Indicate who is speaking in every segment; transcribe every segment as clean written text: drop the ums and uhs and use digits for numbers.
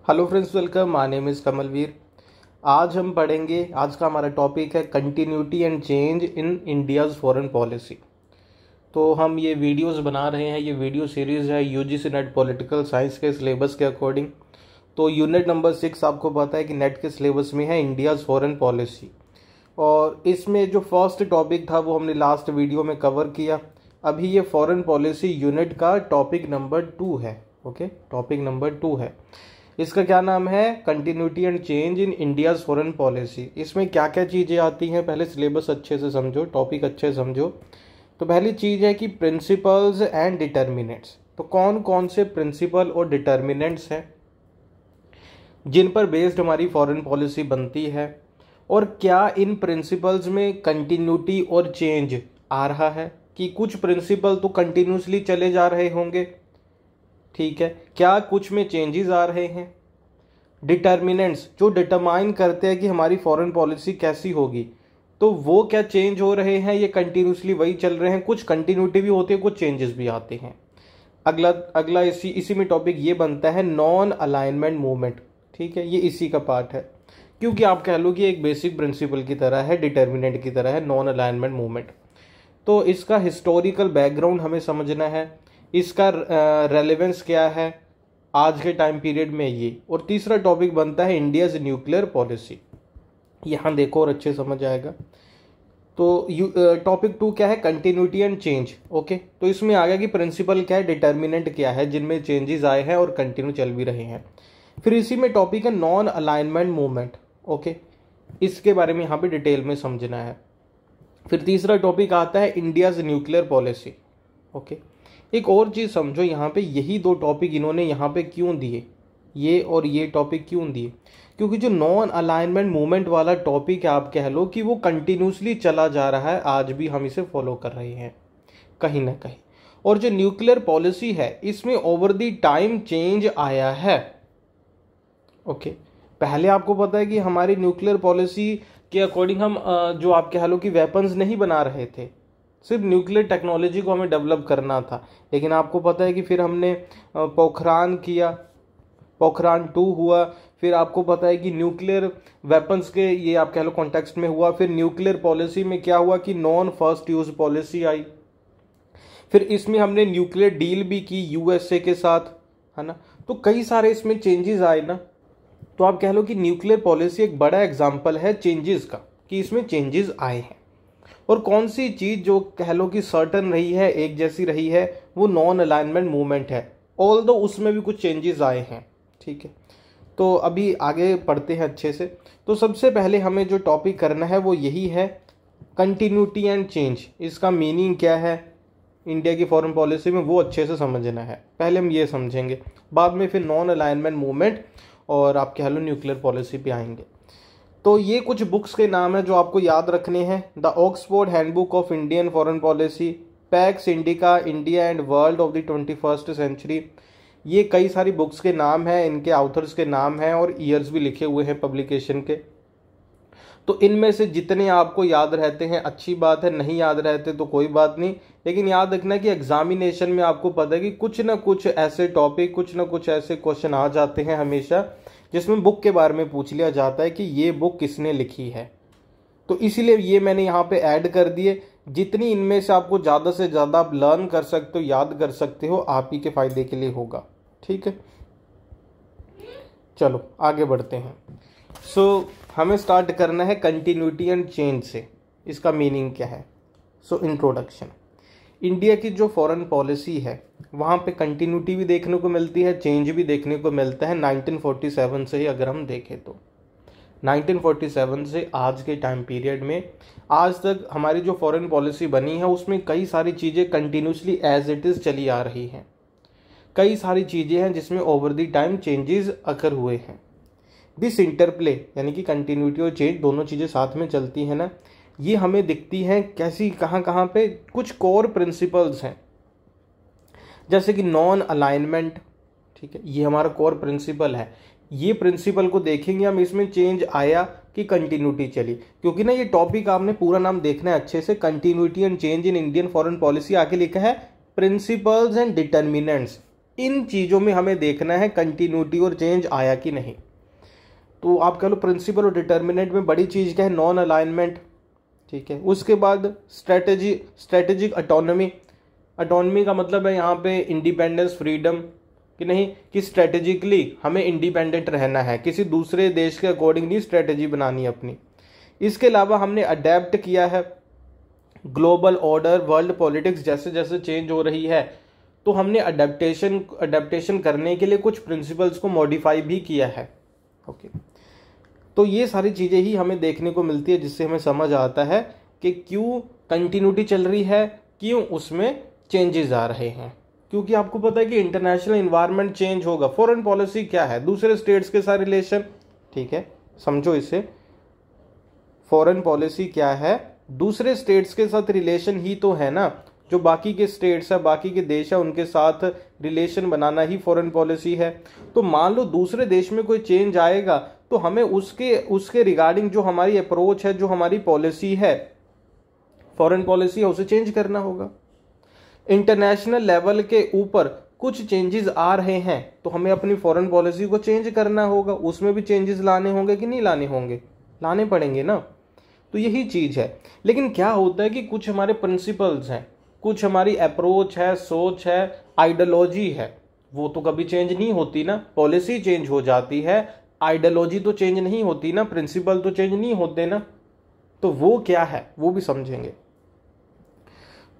Speaker 1: Hello friends, welcome. My name is Kamalveer. आज हम पढ़ेंगे, आज का हमारा टॉपिक है continuity and change in India's foreign policy. तो हम ये वीडियोस बना रहे हैं, ये वीडियो सीरीज़ है यूजीसी नेट पॉलिटिकल साइंस के सिलेबस के अकॉर्डिंग। तो यूनिट नंबर 6 आपको पता है कि नेट के सिलेबस में है इंडियाज़ फॉरेन पॉलिसी, और इसमें जो फर्स्ट टॉपिक था वो हमने लास्ट वीडियो में कवर किया। अभी ये फॉरेन पॉलिसी यूनिट का टॉपिक नंबर 2 है। ओके, टॉपिक नंबर 2 है। इसका क्या नाम है? Continuity and change in India's foreign policy. इसमें क्या क्या चीज़ें आती हैं, पहले सिलेबस अच्छे से समझो, टॉपिक अच्छे से समझो। तो पहली चीज़ है कि प्रिंसिपल्स एंड डिटर्मिनेंट्स। तो कौन कौन से प्रिंसिपल और डिटर्मिनेंट्स हैं जिन पर बेस्ड हमारी फॉरेन पॉलिसी बनती है, और क्या इन प्रिंसिपल्स में कंटिन्यूटी और चेंज आ रहा है कि कुछ प्रिंसिपल तो कंटिन्यूसली चले जा रहे होंगे, ठीक है, क्या कुछ में चेंजेस आ रहे हैं। डिटर्मिनेंट्स जो डिटरमाइन करते हैं कि हमारी फॉरेन पॉलिसी कैसी होगी, तो वो क्या चेंज हो रहे हैं, ये कंटिन्यूसली वही चल रहे हैं, कुछ कंटिन्यूटी भी होती है, कुछ चेंजेस भी आते हैं। अगला अगला इसी में टॉपिक ये बनता है नॉन अलाइनमेंट मूवमेंट। ठीक है, ये इसी का पार्ट है, क्योंकि आप कह लो कि एक बेसिक प्रिंसिपल की तरह है, डिटर्मिनेंट की तरह है नॉन अलाइनमेंट मूवमेंट। तो इसका हिस्टोरिकल बैकग्राउंड हमें समझना है, इसका रेलेवेंस क्या है आज के टाइम पीरियड में ये। और तीसरा टॉपिक बनता है इंडियाज न्यूक्लियर पॉलिसी। यहाँ देखो और अच्छे समझ आएगा। तो टॉपिक 2 क्या है? Continuity and change. ओके, तो इसमें आ गया कि प्रिंसिपल क्या है, डिटर्मिनेंट क्या है जिनमें चेंजेस आए हैं और कंटिन्यू चल भी रहे हैं। फिर इसी में टॉपिक है नॉन अलाइनमेंट मूवमेंट। ओके, इसके बारे में यहाँ पे डिटेल में समझना है। फिर तीसरा टॉपिक आता है इंडियाज न्यूक्लियर पॉलिसी। ओके, एक और चीज़ समझो, यहाँ पे यही दो टॉपिक इन्होंने यहाँ पे क्यों दिए, ये और ये टॉपिक क्यों दिए? क्योंकि जो नॉन अलाइनमेंट मूवमेंट वाला टॉपिक है, आप कह लो कि वो कंटिन्यूसली चला जा रहा है, आज भी हम इसे फॉलो कर रहे हैं कहीं ना कहीं। और जो न्यूक्लियर पॉलिसी है, इसमें ओवर द टाइम चेंज आया है। ओके, पहले आपको पता है कि हमारी न्यूक्लियर पॉलिसी के अकॉर्डिंग हम जो आप कह लो कि वेपन्स नहीं बना रहे थे, सिर्फ न्यूक्लियर टेक्नोलॉजी को हमें डेवलप करना था। लेकिन आपको पता है कि फिर हमने पोखरान किया, पोखरान 2 हुआ, फिर आपको पता है कि न्यूक्लियर वेपन्स के ये आप कह लो कॉन्टेक्स्ट में हुआ। फिर न्यूक्लियर पॉलिसी में क्या हुआ कि नॉन फर्स्ट यूज पॉलिसी आई। फिर इसमें हमने न्यूक्लियर डील भी की यूएसए के साथ, है ना। तो कई सारे इसमें चेंजेस आए ना। तो आप कह लो कि न्यूक्लियर पॉलिसी एक बड़ा एग्जाम्पल है चेंजेस का, कि इसमें चेंजेस आए हैं। और कौन सी चीज जो कह लो कि सर्टन रही है, एक जैसी रही है, वो नॉन अलाइनमेंट मूवमेंट है, ऑल्दो उसमें भी कुछ चेंजेस आए हैं। ठीक है, तो अभी आगे पढ़ते हैं अच्छे से। तो सबसे पहले हमें जो टॉपिक करना है वो यही है, कंटिन्यूटी एंड चेंज। इसका मीनिंग क्या है इंडिया की फॉरेन पॉलिसी में, वो अच्छे से समझना है। पहले हम ये समझेंगे, बाद में फिर नॉन अलाइनमेंट मूवमेंट और आप कह लो न्यूक्लियर पॉलिसी पे आएंगे। तो ये कुछ बुक्स के नाम है जो आपको याद रखने हैं। The Oxford handbook of Indian foreign policy, Pax Indica, India and world of the 21st century. ये कई सारी बुक्स के नाम हैं, इनके ऑथर्स के नाम हैं और ईयर्स भी लिखे हुए हैं पब्लिकेशन के। तो इनमें से जितने आपको याद रहते हैं अच्छी बात है, नहीं याद रहते तो कोई बात नहीं। लेकिन याद रखना कि एग्जामिनेशन में आपको पता है कि कुछ ना कुछ ऐसे टॉपिक, कुछ ना कुछ ऐसे क्वेश्चन आ जाते हैं हमेशा, जिसमें बुक के बारे में पूछ लिया जाता है कि ये बुक किसने लिखी है। तो इसीलिए ये मैंने यहाँ पे ऐड कर दिए। जितनी इनमें से आपको ज़्यादा से ज़्यादा आप लर्न कर सकते हो, याद कर सकते हो, आप ही के फायदे के लिए होगा। ठीक है, चलो आगे बढ़ते हैं। हमें स्टार्ट करना है कंटिन्यूटी एंड चेंज से। इसका मीनिंग क्या है? इंट्रोडक्शन। इंडिया की जो फॉरेन पॉलिसी है, वहाँ पे कंटिन्यूटी भी देखने को मिलती है, चेंज भी देखने को मिलता है 1947 से ही। अगर हम देखें तो 1947 से आज के टाइम पीरियड में आज तक हमारी जो फॉरेन पॉलिसी बनी है, उसमें कई सारी चीज़ें कंटिन्यूसली एज इट इज़ चली आ रही हैं। कई सारी चीज़ें हैं जिसमें ओवर द टाइम चेंजेस अकर हुए हैं। दिस इंटरप्ले यानी कि कंटिन्यूटी और चेंज दोनों चीज़ें साथ में चलती हैं ना, ये हमें दिखती हैं कैसी, कहाँ कहाँ पे। कुछ कोर प्रिंसिपल्स हैं, जैसे कि नॉन अलाइनमेंट। ठीक है, ये हमारा कोर प्रिंसिपल है। ये प्रिंसिपल को देखेंगे हम, इसमें चेंज आया कि कंटिन्यूटी चली। क्योंकि ना ये टॉपिक आपने पूरा नाम देखना है अच्छे से, continuity and change in Indian foreign policy. आके लिखा है प्रिंसिपल्स एंड डिटर्मिनेंट्स। इन चीज़ों में हमें देखना है कंटिन्यूटी और चेंज आया कि नहीं। तो आप कह लो प्रिंसिपल और डिटर्मिनेंट में बड़ी चीज़ क्या है, नॉन अलाइनमेंट, ठीक है। उसके बाद स्ट्रेटेजिक अटोनमी। अटोनमी का मतलब है यहाँ पे इंडिपेंडेंस, फ्रीडम, कि नहीं कि स्ट्रेटेजिकली हमें इंडिपेंडेंट रहना है, किसी दूसरे देश के अकॉर्डिंग नहीं स्ट्रेटेजी बनानी अपनी। इसके अलावा हमने अडेप्ट किया है ग्लोबल ऑर्डर, वर्ल्ड पॉलिटिक्स जैसे जैसे चेंज हो रही है, तो हमने अडेप्टेशन करने के लिए कुछ प्रिंसिपल्स को मॉडिफाई भी किया है। ओके, तो ये सारी चीज़ें ही हमें देखने को मिलती है, जिससे हमें समझ आता है कि क्यों कंटिन्यूटी चल रही है, क्यों उसमें चेंजेस आ रहे हैं। क्योंकि आपको पता है कि इंटरनेशनल इन्वायरमेंट चेंज होगा। फॉरेन पॉलिसी क्या है, दूसरे स्टेट्स के साथ रिलेशन, ठीक है, समझो इसे। फॉरेन पॉलिसी क्या है, दूसरे स्टेट्स के साथ रिलेशन ही तो है ना। जो बाकी के स्टेट्स है, बाकी के देश है, उनके साथ रिलेशन बनाना ही फॉरेन पॉलिसी है। तो मान लो दूसरे देश में कोई चेंज आएगा तो हमें उसके रिगार्डिंग जो हमारी अप्रोच है, जो हमारी पॉलिसी है, फॉरेन पॉलिसी है, उसे चेंज करना होगा। इंटरनेशनल लेवल के ऊपर कुछ चेंजेस आ रहे हैं तो हमें अपनी फॉरेन पॉलिसी को चेंज करना होगा, उसमें भी चेंजेस लाने होंगे कि नहीं लाने होंगे, लाने पड़ेंगे ना। तो यही चीज़ है। लेकिन क्या होता है कि कुछ हमारे प्रिंसिपल्स हैं, कुछ हमारी अप्रोच है, सोच है, आइडियोलॉजी है, वो तो कभी चेंज नहीं होती ना। पॉलिसी चेंज हो जाती है, आइडियोलॉजी तो चेंज नहीं होती ना, प्रिंसिपल तो चेंज नहीं होते ना। तो वो क्या है वो भी समझेंगे।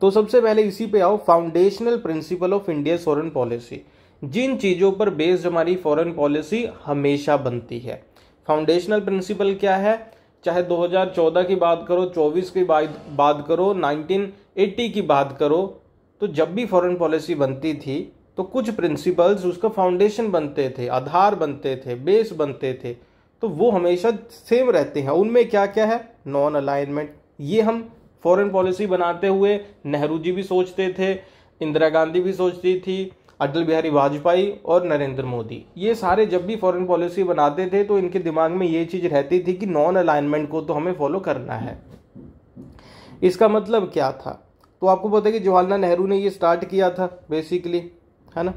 Speaker 1: तो सबसे पहले इसी पे आओ, foundational principle of India foreign policy. जिन चीज़ों पर बेस्ड हमारी फॉरेन पॉलिसी हमेशा बनती है। फाउंडेशनल प्रिंसिपल क्या है, चाहे 2014 की बात करो, 24 की बात करो, 1980 की बात करो, तो जब भी फॉरेन पॉलिसी बनती थी तो कुछ प्रिंसिपल्स उसका फाउंडेशन बनते थे, आधार बनते थे, बेस बनते थे, तो वो हमेशा सेम रहते हैं। उनमें क्या क्या है, नॉन अलाइनमेंट। ये हम फॉरेन पॉलिसी बनाते हुए नेहरू जी भी सोचते थे, इंदिरा गांधी भी सोचती थी, अटल बिहारी वाजपेयी और नरेंद्र मोदी, ये सारे जब भी फॉरेन पॉलिसी बनाते थे तो इनके दिमाग में ये चीज़ रहती थी कि नॉन अलाइनमेंट को तो हमें फॉलो करना है। इसका मतलब क्या था, तो आपको पता है कि जवाहरलाल नेहरू ने ये स्टार्ट किया था बेसिकली, है ना।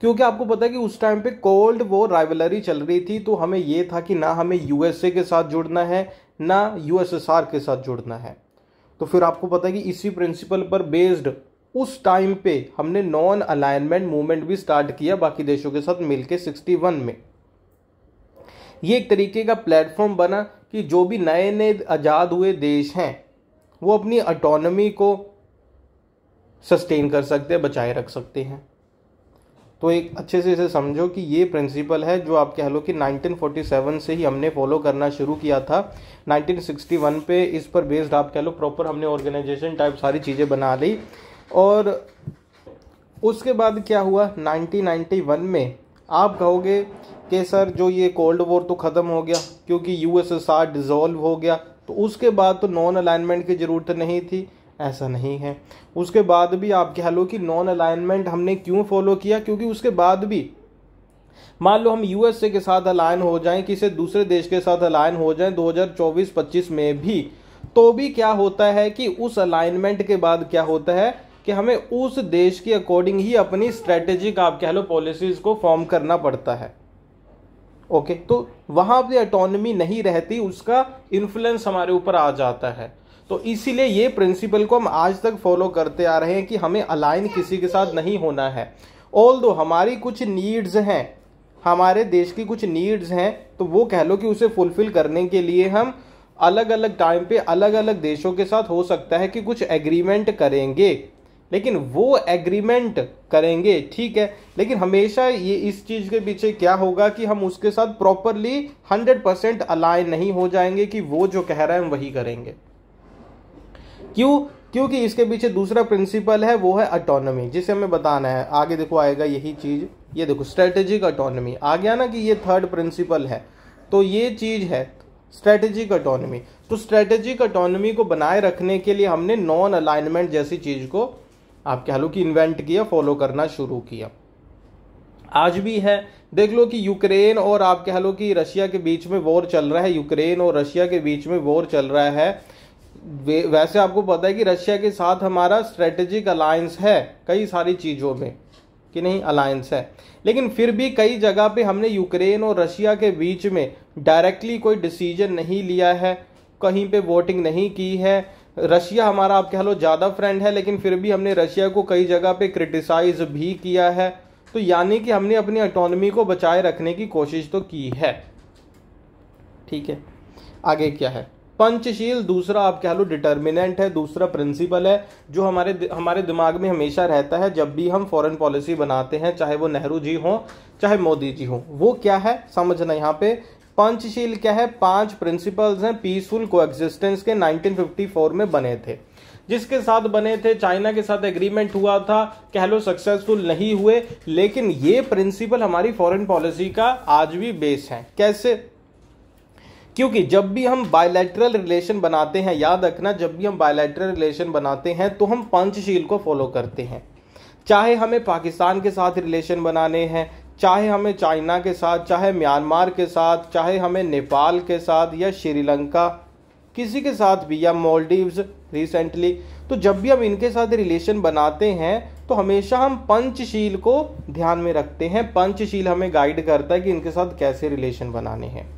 Speaker 1: क्योंकि आपको पता है कि उस टाइम पे कोल्ड वॉर राइवलरी चल रही थी, तो हमें ये था कि ना हमें यूएसए के साथ जुड़ना है, ना यूएसएसआर के साथ जुड़ना है। तो फिर आपको पता है कि इसी प्रिंसिपल पर बेस्ड उस टाइम पे हमने नॉन अलाइनमेंट मूवमेंट भी स्टार्ट किया बाकी देशों के साथ मिलके 61 में। ये एक तरीके का प्लेटफॉर्म बना कि जो भी नए नए आज़ाद हुए देश हैं वो अपनी ऑटोनॉमी को सस्टेन कर सकते हैं, बचाए रख सकते हैं। तो एक अच्छे से इसे समझो कि ये प्रिंसिपल है जो आप कह लो कि 1947 से ही हमने फॉलो करना शुरू किया था। 1961 पे इस पर बेस्ड आप कह लो प्रॉपर हमने ऑर्गेनाइजेशन टाइप सारी चीज़ें बना ली। और उसके बाद क्या हुआ, 1991 में आप कहोगे कि सर जो ये कोल्ड वॉर तो ख़त्म हो गया क्योंकि यूएसएसआर डिसॉल्व हो गया, तो उसके बाद तो नॉन अलाइनमेंट की ज़रूरत नहीं थी। ऐसा नहीं है। उसके बाद भी आप कह लो कि नॉन अलाइनमेंट हमने क्यों फॉलो किया, क्योंकि उसके बाद भी मान लो हम यूएसए के साथ अलाइन हो जाएं, किसी दूसरे देश के साथ अलाइन हो जाएं 2024-25 में भी, तो भी क्या होता है कि उस अलाइनमेंट के बाद क्या होता है कि हमें उस देश के अकॉर्डिंग ही अपनी स्ट्रेटेजिक आप कह लो पॉलिसीज को फॉर्म करना पड़ता है। ओके, तो वहां पे ऑटोनॉमी नहीं रहती, उसका इन्फ्लुएंस हमारे ऊपर आ जाता है। तो इसीलिए ये प्रिंसिपल को हम आज तक फॉलो करते आ रहे हैं कि हमें अलाइन किसी के साथ नहीं होना है। ऑल्दो हमारी कुछ नीड्स हैं, हमारे देश की कुछ नीड्स हैं, तो वो कह लो कि उसे फुलफिल करने के लिए हम अलग अलग टाइम पे अलग अलग देशों के साथ हो सकता है कि कुछ एग्रीमेंट करेंगे, लेकिन वो एग्रीमेंट करेंगे ठीक है, लेकिन हमेशा ये इस चीज़ के पीछे क्या होगा कि हम उसके साथ प्रॉपरली 100% अलाइन नहीं हो जाएंगे कि वो जो कह रहा है हम वही करेंगे। क्यों? क्योंकि इसके पीछे दूसरा प्रिंसिपल है, वो है ऑटोनॉमी, जिसे हमें बताना है। आगे देखो आएगा यही चीज, ये देखो स्ट्रेटेजिक ऑटोनॉमी आ गया ना कि ये थर्ड प्रिंसिपल है, तो ये चीज है स्ट्रेटेजिक ऑटोनॉमी। तो स्ट्रेटेजिक ऑटोनॉमी को बनाए रखने के लिए हमने नॉन अलाइनमेंट जैसी चीज को आप कह लो कि इन्वेंट किया, फॉलो करना शुरू किया। आज भी है, देख लो कि यूक्रेन और आप कह लो कि रशिया के बीच में वॉर चल रहा है, यूक्रेन और रशिया के बीच में वॉर चल रहा है। वैसे आपको पता है कि रशिया के साथ हमारा स्ट्रेटेजिक अलायंस है कई सारी चीज़ों में, कि नहीं, अलायंस है। लेकिन फिर भी कई जगह पे हमने यूक्रेन और रशिया के बीच में डायरेक्टली कोई डिसीजन नहीं लिया है, कहीं पे वोटिंग नहीं की है। रशिया हमारा आप कह लो ज़्यादा फ्रेंड है, लेकिन फिर भी हमने रशिया को कई जगह पे क्रिटिसाइज भी किया है। तो यानी कि हमने अपनी ऑटोनॉमी को बचाए रखने की कोशिश तो की है। ठीक है, आगे क्या है, पंचशील दूसरा आप कह लो डिटर्मिनेंट है, दूसरा प्रिंसिपल है जो हमारे दिमाग में हमेशा रहता है जब भी हम फॉरेन पॉलिसी बनाते हैं, चाहे वो नेहरू जी हो चाहे मोदी जी हो। वो क्या है समझना यहाँ पे। पंचशील क्या है, 5 प्रिंसिपल्स हैं पीसफुल कोएग्जिस्टेंस के, 1954 में बने थे। जिसके साथ बने थे, चाइना के साथ एग्रीमेंट हुआ था, कह लो सक्सेसफुल नहीं हुए, लेकिन ये प्रिंसिपल हमारी फॉरेन पॉलिसी का आज भी बेस है। कैसे? क्योंकि जब भी हम बायलैटरल रिलेशन बनाते हैं, याद रखना, जब भी हम बायलैटरल रिलेशन बनाते हैं तो हम पंचशील को फॉलो करते हैं। चाहे हमें पाकिस्तान के साथ रिलेशन बनाने हैं, चाहे हमें चाइना के साथ, चाहे म्यांमार के साथ, चाहे हमें नेपाल के साथ या श्रीलंका किसी के साथ भी, या मालदीव्स रिसेंटली, तो जब भी हम इनके साथ रिलेशन बनाते हैं तो हमेशा हम पंचशील को ध्यान में रखते हैं। पंचशील हमें गाइड करता है कि इनके साथ कैसे रिलेशन बनाने हैं।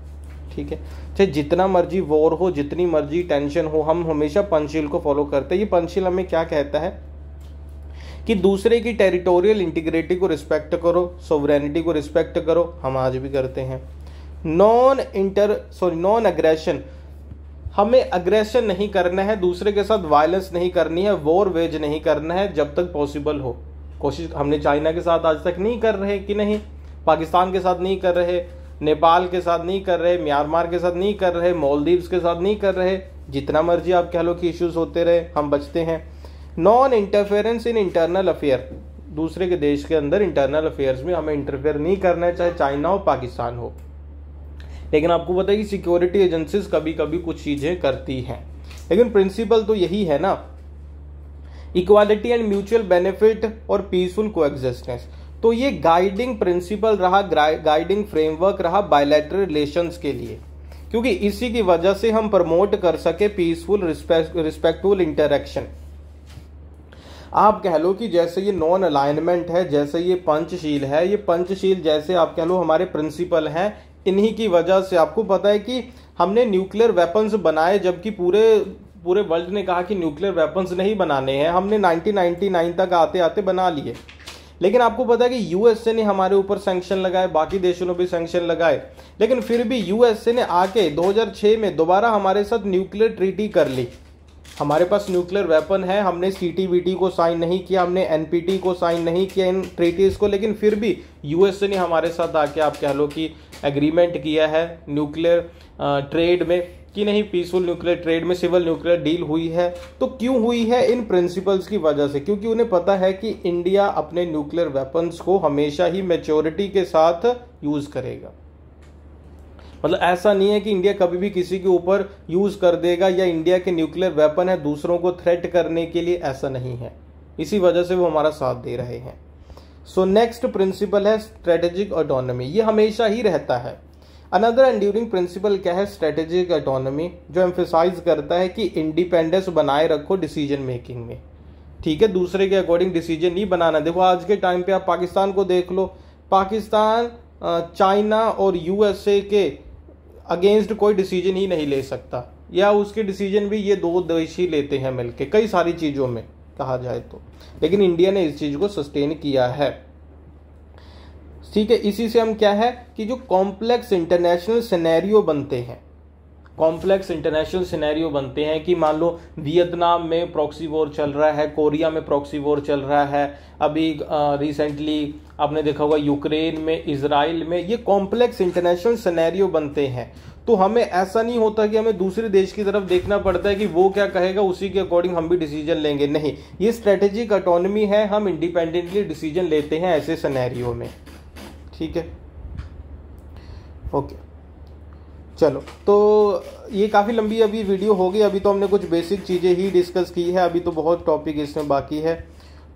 Speaker 1: ठीक है, चाहे जितना मर्जी वॉर हो, जितनी मर्जी टेंशन हो, हम हमेशा पंचशील को फॉलो करते हैं। ये पंचशील हमें क्या कहता है कि दूसरे की टेरिटोरियल इंटीग्रिटी को रिस्पेक्ट करो, सोवरेनिटी को रिस्पेक्ट करो, हम आज भी करते हैं। नॉन अग्रेशन, हमें अग्रेशन नहीं करना है, दूसरे के साथ वायलेंस नहीं करनी है, वॉर वेज नहीं करना है जब तक पॉसिबल हो। कोशिश हमने चाइना के साथ आज तक नहीं कर रहे कि नहीं, पाकिस्तान के साथ नहीं कर रहे, नेपाल के साथ नहीं कर रहे, म्यांमार के साथ नहीं कर रहे, मालदीव्स के साथ नहीं कर रहे, जितना मर्जी आप कह लो कि इश्यूज होते रहे, हम बचते हैं। Non interference in internal affair, दूसरे के देश के अंदर इंटरनल अफेयर्स में हमें इंटरफेयर नहीं करना है, चाहे चाइना हो पाकिस्तान हो। लेकिन आपको पता है कि सिक्योरिटी एजेंसीज कभी कभी कुछ चीजें करती हैं, लेकिन प्रिंसिपल तो यही है ना, इक्वालिटी एंड म्यूचुअल बेनिफिट और पीसफुल कोएग्जिस्टेंस। तो ये गाइडिंग प्रिंसिपल रहा, गाइडिंग फ्रेमवर्क रहा बायलैटरल रिलेशंस के लिए, क्योंकि इसी की वजह से हम प्रमोट कर सके पीसफुल रिस्पेक्टफुल इंटरेक्शन। आप कह लो कि जैसे ये नॉन अलाइनमेंट है, जैसे ये पंचशील है, ये पंचशील जैसे आप कह लो हमारे प्रिंसिपल हैं, इन्हीं की वजह से आपको पता है कि हमने न्यूक्लियर वेपन्स बनाए, जबकि पूरे वर्ल्ड ने कहा कि न्यूक्लियर वेपन्स नहीं बनाने हैं, हमने 1999 तक आते आते बना लिए। लेकिन आपको पता है कि यूएसए ने हमारे ऊपर सैंक्शन लगाए, बाकी देशों ने भी सैंक्शन लगाए, लेकिन फिर भी यूएसए ने आके 2006 में दोबारा हमारे साथ न्यूक्लियर ट्रीटी कर ली। हमारे पास न्यूक्लियर वेपन है, हमने सीटीबीटी को साइन नहीं किया, हमने एनपीटी को साइन नहीं किया इन ट्रीटीज को, लेकिन फिर भी यूएसए ने हमारे साथ आके आप कह लो कि एग्रीमेंट किया है न्यूक्लियर ट्रेड में, कि नहीं, पीसफुल न्यूक्लियर ट्रेड में सिविल न्यूक्लियर डील हुई है। तो क्यों हुई है? इन प्रिंसिपल्स की वजह से, क्योंकि उन्हें पता है कि इंडिया अपने न्यूक्लियर वेपन्स को हमेशा ही मैच्योरिटी के साथ यूज करेगा। मतलब ऐसा नहीं है कि इंडिया कभी भी किसी के ऊपर यूज कर देगा, या इंडिया के न्यूक्लियर वेपन है दूसरों को थ्रेट करने के लिए, ऐसा नहीं है। इसी वजह से वो हमारा साथ दे रहे हैं। सो नेक्स्ट प्रिंसिपल है स्ट्रेटेजिक ऑटोनॉमी, ये हमेशा ही रहता है। अनदर एंड्यूरिंग प्रिंसिपल क्या है? स्ट्रेटेजिक ऑटोनॉमी, जो एम्फेसाइज करता है कि इंडिपेंडेंस बनाए रखो डिसीजन मेकिंग में। ठीक है, दूसरे के अकॉर्डिंग डिसीजन नहीं बनाना। देखो आज के टाइम पे आप पाकिस्तान को देख लो, पाकिस्तान चाइना और यूएसए के अगेंस्ट कोई डिसीजन ही नहीं ले सकता, या उसके डिसीजन भी ये दो देश ही लेते हैं मिलके कई सारी चीज़ों में कहा जाए तो, लेकिन इंडिया ने इस चीज़ को सस्टेन किया है। ठीक है, इसी से हम क्या है कि जो कॉम्प्लेक्स इंटरनेशनल सिनेरियो बनते हैं, कॉम्प्लेक्स इंटरनेशनल सिनेरियो बनते हैं कि मान लो वियतनाम में प्रॉक्सी वॉर चल रहा है, कोरिया में प्रॉक्सी वॉर चल रहा है, अभी रिसेंटली आपने देखा होगा यूक्रेन में, इजराइल में, ये कॉम्प्लेक्स इंटरनेशनल सिनेरियो बनते हैं। तो हमें ऐसा नहीं होता कि हमें दूसरे देश की तरफ देखना पड़ता है कि वो क्या कहेगा उसी के अकॉर्डिंग हम भी डिसीजन लेंगे, नहीं, ये स्ट्रेटेजिक ऑटोनॉमी है, हम इंडिपेंडेंटली डिसीजन लेते हैं ऐसे सिनेरियो में। ठीक है, ओके, चलो, तो ये काफ़ी लंबी अभी वीडियो हो गई, अभी तो हमने कुछ बेसिक चीज़ें ही डिस्कस की है, अभी तो बहुत टॉपिक इसमें बाकी है।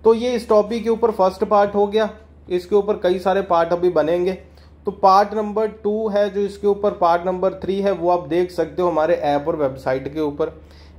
Speaker 1: तो ये इस टॉपिक के ऊपर फर्स्ट पार्ट हो गया, इसके ऊपर कई सारे पार्ट अभी बनेंगे। तो पार्ट नंबर 2 है जो इसके ऊपर, पार्ट नंबर 3 है वो आप देख सकते हो हमारे ऐप और वेबसाइट के ऊपर।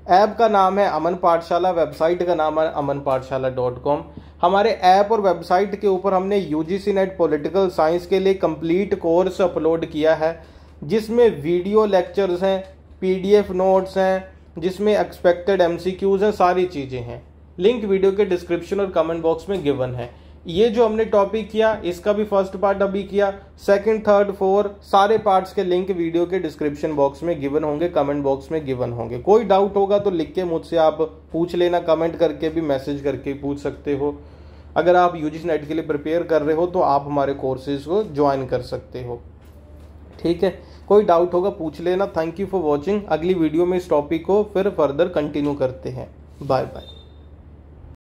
Speaker 1: ऐप का नाम है अमन पाठशाला, वेबसाइट का नाम है amanpathshala.com। हमारे ऐप और वेबसाइट के ऊपर हमने यूजीसी नेट पॉलिटिकल साइंस के लिए कंप्लीट कोर्स अपलोड किया है, जिसमें वीडियो लेक्चर्स हैं, पीडीएफ नोट्स हैं, जिसमें एक्सपेक्टेड एमसीक्यूज हैं, सारी चीज़ें हैं। लिंक वीडियो के डिस्क्रिप्शन और कमेंट बॉक्स में गिवन है। ये जो हमने टॉपिक किया इसका भी फर्स्ट पार्ट अभी किया, सेकंड, थर्ड, फोर्थ सारे पार्ट्स के लिंक वीडियो के डिस्क्रिप्शन बॉक्स में गिवन होंगे, कमेंट बॉक्स में गिवन होंगे। कोई डाउट होगा तो लिख के मुझसे आप पूछ लेना, कमेंट करके भी, मैसेज करके पूछ सकते हो। अगर आप यूजीसी नेट के लिए प्रिपेयर कर रहे हो तो आप हमारे कोर्सेज को ज्वाइन कर सकते हो। ठीक है, कोई डाउट होगा पूछ लेना। Thank you for watching. अगली वीडियो में इस टॉपिक को फिर फर्दर कंटिन्यू करते हैं। Bye bye.